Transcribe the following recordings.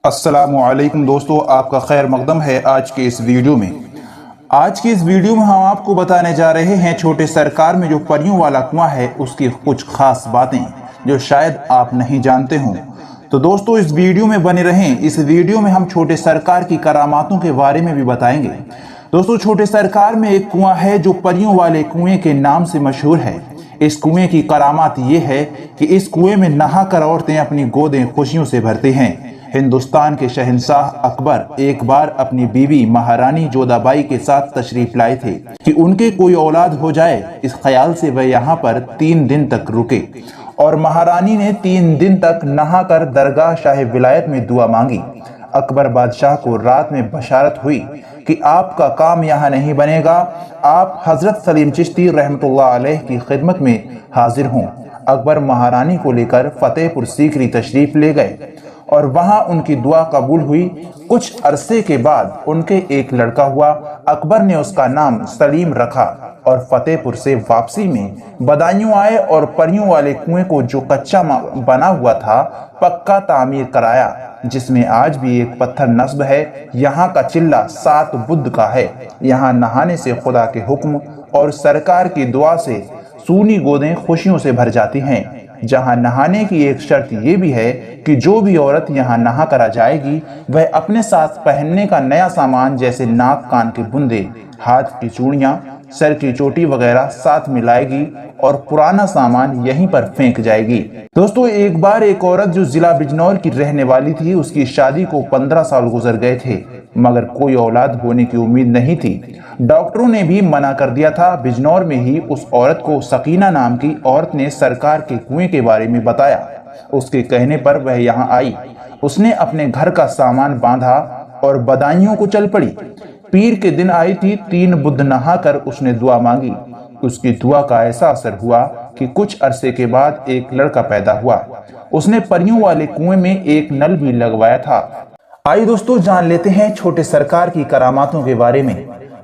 अस्सलामु अलैकुम दोस्तों, आपका खैर मकदम है आज के इस वीडियो में। आज की इस वीडियो में हम आपको बताने जा रहे हैं छोटे सरकार में जो परियों वाला कुआं है उसकी कुछ खास बातें जो शायद आप नहीं जानते हों। तो दोस्तों इस वीडियो में बने रहें। इस वीडियो में हम छोटे सरकार की करामातों के बारे में भी बताएंगे। दोस्तों छोटे सरकार में एक कुआं है जो परियों वाले कुएं के नाम से मशहूर है। इस कुएं की करामात ये है कि इस कुएं में नहाकर औरतें अपनी गोदें खुशियों से भरती हैं। हिंदुस्तान के शहंशाह अकबर एक बार अपनी बीवी महारानी जोधाबाई के साथ तशरीफ लाए थे कि उनके कोई औलाद हो जाए। इस ख्याल से वह यहाँ पर 3 दिन तक रुके और महारानी ने 3 दिन तक नहाकर दरगाह शाह विलायत में दुआ मांगी। अकबर बादशाह को रात में बशारत हुई कि आपका काम यहाँ नहीं बनेगा, आप हजरत सलीम चिश्ती रहमतुल्लाह अलैह की खिदमत में हाजिर हों। अकबर महारानी को लेकर फतेहपुर सीकरी तशरीफ ले गए और वहां उनकी दुआ कबूल हुई। कुछ अरसे के बाद उनके एक लड़का हुआ। अकबर ने उसका नाम सलीम रखा और फतेहपुर से वापसी में बदायूं आए और परियों वाले कुएं को जो कच्चा बना हुआ था पक्का तामीर कराया, जिसमें आज भी एक पत्थर नस्ब है। यहाँ का चिल्ला 7 बुद्ध का है। यहाँ नहाने से खुदा के हुक्म और सरकार की दुआ से सूनी गोदें खुशियों से भर जाती हैं। जहां नहाने की एक शर्त ये भी है कि जो भी औरत यहां नहा कर आ जाएगी वह अपने साथ पहनने का नया सामान जैसे नाक कान के बुंदे, हाथ की चूड़ियां, सर की चोटी वगैरह साथ मिलाएगी और पुराना सामान यहीं पर फेंक जाएगी। दोस्तों एक बार एक औरत जो जिला बिजनौर की रहने वाली थी, उसकी शादी को 15 साल गुजर गए थे मगर कोई औलाद होने की उम्मीद नहीं थी। डॉक्टरों ने भी मना कर दिया था। बिजनौर में ही उस औरत को सकीना नाम की औरत ने सरकार के कुएं के बारे में बताया। उसके कहने पर वह यहाँ आई। उसने अपने घर का सामान बांधा और बदायूं को चल पड़ी। पीर के दिन आई थी। 3 बुद्ध नहाकर उसने दुआ मांगी। उसकी दुआ का ऐसा असर हुआ कि कुछ अरसे के बाद एक लड़का पैदा हुआ। उसने परियों वाले कुएं में एक नल भी लगवाया था। आइए दोस्तों जान लेते हैं छोटे सरकार की करामातों के बारे में।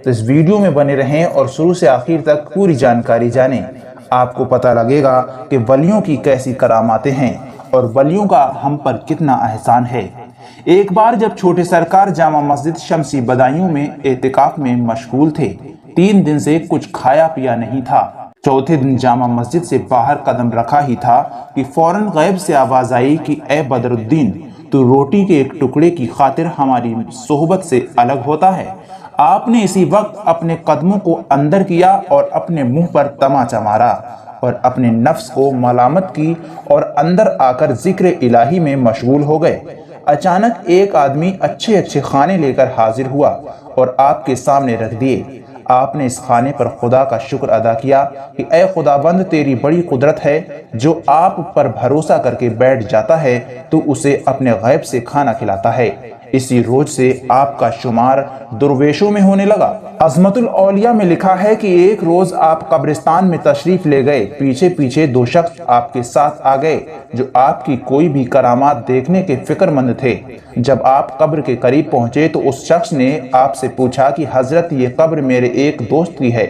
तो इस वीडियो में बने रहें और शुरू से आखिर तक पूरी जानकारी जानें। आपको पता लगेगा कि वलियों की कैसी करामातें हैं और वलियों का हम पर कितना एहसान है। एक बार जब छोटे सरकार जामा मस्जिद शमसी बदायूं में एतिकाफ में मशगूल थे, 3 दिन से कुछ खाया पिया नहीं था। चौथे दिन जामा मस्जिद से बाहर कदम रखा ही था कि फौरन गैब से आवाज आई कि ए बदरुद्दीन, तू रोटी के एक टुकड़े की खातिर हमारी सोहबत से अलग होता है। आपने इसी वक्त अपने कदमों को अंदर किया और अपने मुंह पर तमाचा मारा और अपने नफ्स को मलामत की और अंदर आकर जिक्र इलाही में मशगूल हो गए। अचानक एक आदमी अच्छे अच्छे खाने लेकर हाजिर हुआ और आपके सामने रख दिए। आपने इस खाने पर खुदा का शुक्र अदा किया कि ऐ खुदाबंद, तेरी बड़ी कुदरत है। जो आप पर भरोसा करके बैठ जाता है तो उसे अपने गैब से खाना खिलाता है। इसी रोज से आपका शुमार दुर्वेशों में होने लगा। अज़मतुल औलिया में लिखा है कि एक रोज आप कब्रिस्तान में तशरीफ ले गए। पीछे पीछे 2 शख्स आपके साथ आ गए जो आपकी कोई भी करामात देखने के फिक्रमंद थे। जब आप कब्र के करीब पहुंचे तो उस शख्स ने आपसे पूछा कि हजरत, ये कब्र मेरे एक दोस्त की है,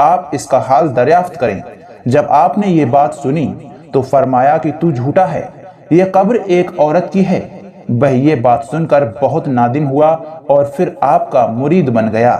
आप इसका हाल दरियाफ्त करें। जब आपने ये बात सुनी तो फरमाया कि तू झूठा है, यह कब्र एक औरत की है। वह ये बात सुनकर बहुत नादिम हुआ और फिर आपका मुरीद बन गया।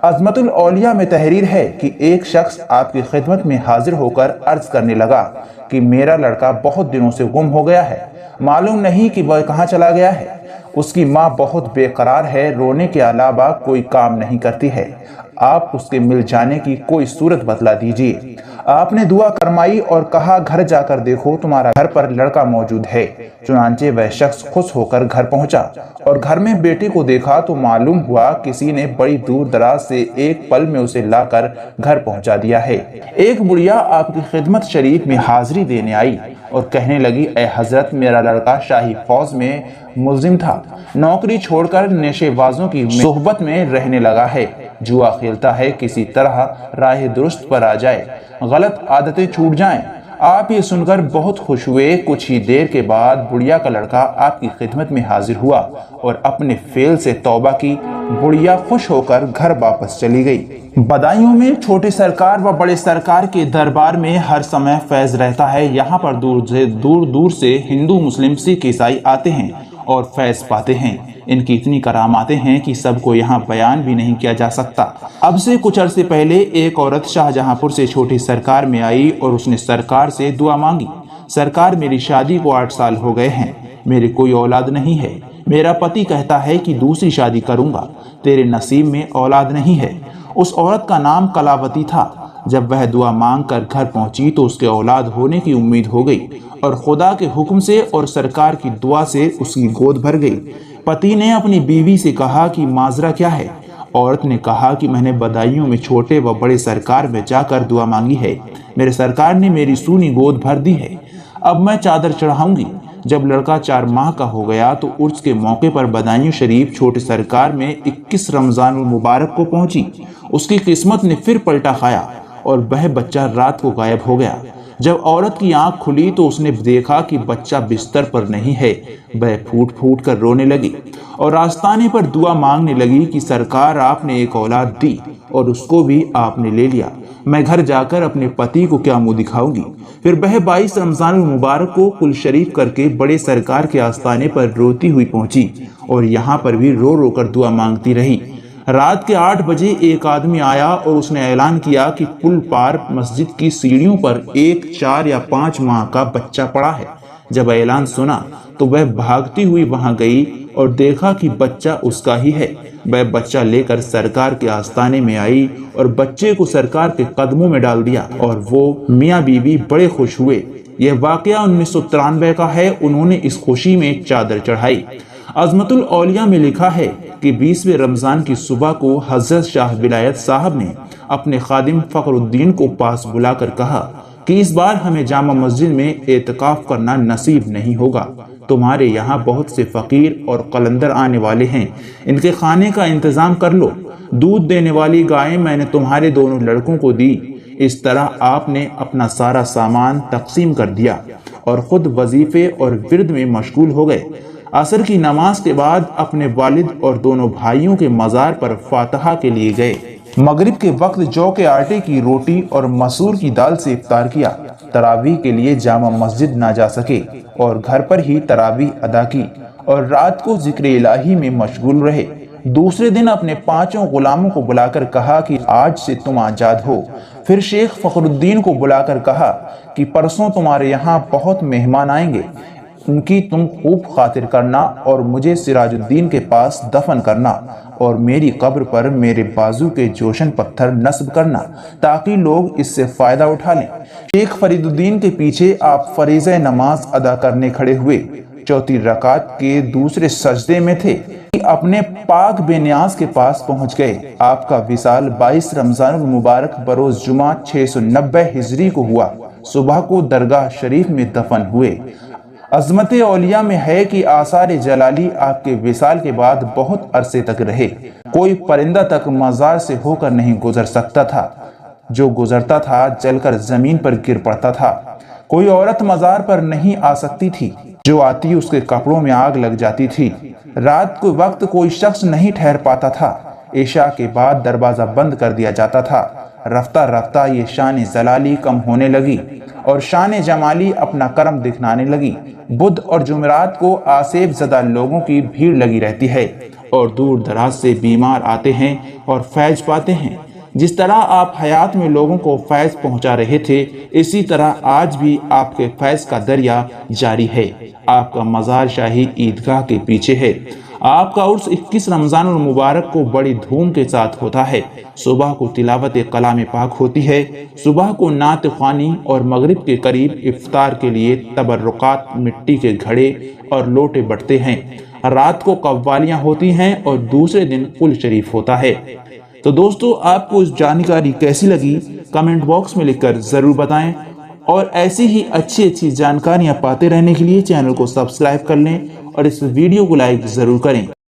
अज़मतुल औलिया में तहरीर है कि एक शख्स आपकी खिदमत में हाजिर होकर अर्ज करने लगा कि मेरा लड़का बहुत दिनों से गुम हो गया है, मालूम नहीं कि वह कहाँ चला गया है। उसकी माँ बहुत बेकरार है, रोने के अलावा कोई काम नहीं करती है। आप उसके मिल जाने की कोई सूरत बतला दीजिए। आपने दुआ करमाई और कहा घर जाकर देखो, तुम्हारा घर पर लड़का मौजूद है। चुनांचे वह शख्स खुश होकर घर पहुंचा और घर में बेटे को देखा तो मालूम हुआ किसी ने बड़ी दूर दराज से एक पल में उसे लाकर घर पहुंचा दिया है। एक बुढ़िया आपकी खिदमत शरीफ में हाजिरी देने आई और कहने लगी, ए हजरत, मेरा लड़का शाही फौज में मुल्जिम था, नौकरी छोड़कर नशेबाजों की सोहबत में रहने लगा है, जुआ खेलता है, किसी तरह राह दुरुस्त पर आ जाए, गलत आदतें छूट जाएं। आप ये सुनकर बहुत खुश हुए। कुछ ही देर के बाद बुढ़िया का लड़का आपकी खिदमत में हाजिर हुआ और अपने फेल से तौबा की। बुढ़िया खुश होकर घर वापस चली गई। बदायूं में छोटे सरकार व बड़े सरकार के दरबार में हर समय फैज रहता है। यहाँ पर दूर दूर से हिंदू, मुस्लिम, सिख, ईसाई आते हैं اور فیض پاتے ہیں۔ ان کی اتنی کراماتیں ہیں کہ سب کو یہاں بیان بھی نہیں کیا جا سکتا۔ اب سے کچھ عرصے پہلے ایک عورت شاہجہاں پور سے چھوٹی سرکار میں آئی اور اس نے سرکار سے دعا مانگی، سرکار میری شادی کو 8 سال ہو گئے ہیں، میرے کوئی اولاد نہیں ہے، میرا پتی کہتا ہے کہ دوسری شادی کروں گا، تیرے نصیب میں اولاد نہیں ہے۔ اس عورت کا نام کلاوتی تھا۔ جب وہ دعا مانگ کر گھر پہنچی تو اس کے اولاد ہونے کی امید ہو گئی اور خدا کے حکم سے اور سرکار کی دعا سے اس کی گود بھر گئی۔ پتی نے اپنی بیوی سے کہا کہ ماجرا کیا ہے؟ عورت نے کہا کہ میں نے بدایوں میں چھوٹے و بڑے سرکار میں جا کر دعا مانگی ہے، میرے سرکار نے میری سونی گود بھر دی ہے، اب میں چادر چڑھاؤں گی۔ جب لڑکا 4 ماہ کا ہو گیا تو عرس کے موقع پر بدایوں شریف چھوٹے سرکار میں 21 رمضان المبارک کو پہنچی۔ اس کی قسمت نے پھر پلٹا کھایا اور وہ بچہ رات کو غائب ہو گیا۔ جب عورت کی آنکھ کھلی تو اس نے دیکھا کہ بچہ بستر پر نہیں ہے۔ وہ پھوٹ پھوٹ کر رونے لگی اور آستانے پر دعا مانگنے لگی کہ سرکار آپ نے ایک اولاد دی اور اس کو بھی آپ نے لے لیا، میں گھر جا کر اپنے پتی کو کیا منہ دکھاؤں گی؟ پھر وہ 22 رمضان المبارک کو کل شریف کر کے بڑے سرکار کے آستانے پر روتی ہوئی پہنچی اور یہاں پر بھی رو رو کر دعا مانگتی رہی۔ رات کے 8 بجے ایک آدمی آیا اور اس نے اعلان کیا کہ پل پار مسجد کی سیڑھیوں پر ایک 4 یا 5 ماہ کا بچہ پڑا ہے۔ جب اعلان سنا تو وہ بھاگتی ہوئی وہاں گئی اور دیکھا کہ بچہ اس کا ہی ہے۔ وہ بچہ لے کر سرکار کے آستانے میں آئی اور بچے کو سرکار کے قدموں میں ڈال دیا اور وہ میاں بیوی بڑے خوش ہوئے۔ یہ واقعہ 1993 کا ہے۔ انہوں نے اس خوشی میں چادر چڑھائی۔ عظمت الاولیاء میں لکھا ہے کہ 20ویں رمضان کی صبح کو حضرت شاہ ولایت صاحب نے اپنے خادم فخر الدین کو پاس بلا کر کہا کہ اس بار ہمیں جامع مسجد میں اعتکاف کرنا نصیب نہیں ہوگا، تمہارے یہاں بہت سے فقیر اور قلندر آنے والے ہیں، ان کے کھانے کا انتظام کر لو۔ دودھ دینے والی گائیں میں نے تمہارے دونوں لڑکوں کو دی۔ اس طرح آپ نے اپنا سارا سامان تقسیم کر دیا اور خود وظیفے اور ورد میں مشغول ہو گئے۔ عصر کی نماز کے بعد اپنے والد اور دونوں بھائیوں کے مزار پر فاتحہ کے لیے گئے۔ مغرب کے وقت جو کے آٹے کی روٹی اور مسور کی دال سے افطار کیا۔ تراویح کے لیے جامع مسجد نہ جا سکے اور گھر پر ہی تراویح ادا کی اور رات کو ذکر الہی میں مشغول رہے۔ دوسرے دن اپنے 5 غلاموں کو بلا کر کہا کہ آج سے تم آزاد ہو۔ پھر شیخ فخر الدین کو بلا کر کہا کہ پرسوں تمہارے یہاں بہت مہمان آئیں گے، ان کی تم خوب خاطر کرنا اور مجھے سراج الدین کے پاس دفن کرنا اور میری قبر پر میرے بازو کے جوشن پتھر نصب کرنا تاکہ لوگ اس سے فائدہ اٹھا لیں۔ شیخ فرید الدین کے پیچھے آپ فریضہ نماز ادا کرنے کھڑے ہوئے، چوتھی رکعت کے دوسرے سجدے میں تھے کہ اپنے پاک بے نیاز کے پاس پہنچ گئے۔ آپ کا وصال 22 رمضان المبارک بروز جمعہ 690 ہجری کو ہوا۔ صبح کو درگاہ شریف میں دفن ہوئے۔ عظمت اولیاء میں ہے کہ آثار جلالی آپ کے وصال کے بعد بہت عرصے تک رہے۔ کوئی پرندہ تک مزار سے ہو کر نہیں گزر سکتا تھا، جو گزرتا تھا جل کر زمین پر گر پڑتا تھا۔ کوئی عورت مزار پر نہیں آ سکتی تھی، جو آتی اس کے کپڑوں میں آگ لگ جاتی تھی۔ رات کے وقت کوئی شخص نہیں ٹھہر پاتا تھا، عشاء کے بعد دروازہ بند کر دیا جاتا تھا۔ رفتہ رفتہ یہ شان جلالی کم ہونے لگی اور شان جمالی اپنا کرم دکھانے لگی۔ بدھ اور جمعرات کو آسیب زدہ لوگوں کی بھیڑ لگی رہتی ہے اور دور دراز سے بیمار آتے ہیں اور فیض پاتے ہیں۔ جس طرح آپ حیات میں لوگوں کو فیض پہنچا رہے تھے، اسی طرح آج بھی آپ کے فیض کا دریا جاری ہے۔ آپ کا مزار شاہی عیدگاہ کے پیچھے ہے۔ آپ کا عرس 21 رمضان المبارک کو بڑی دھوم کے ساتھ ہوتا ہے۔ صبح کو تلاوت کلام پاک ہوتی ہے، صبح کو نعت خوانی اور مغرب کے قریب افطار کے لیے تبرکات مٹی کے گھڑے اور لوٹے بٹتے ہیں۔ رات کو قوالیاں ہوتی ہیں اور دوسرے دن قل شریف ہوتا ہے۔ تو دوستو، آپ کو اس جانکاری کیسی لگی کمنٹ باکس میں لکھ کر ضرور بتائیں، اور ایسی ہی اچھی جانکاریاں پاتے رہنے کے لیے چینل کو سبسکرائب کر لیں اور اس ویڈیو کو لائک ضرور کریں۔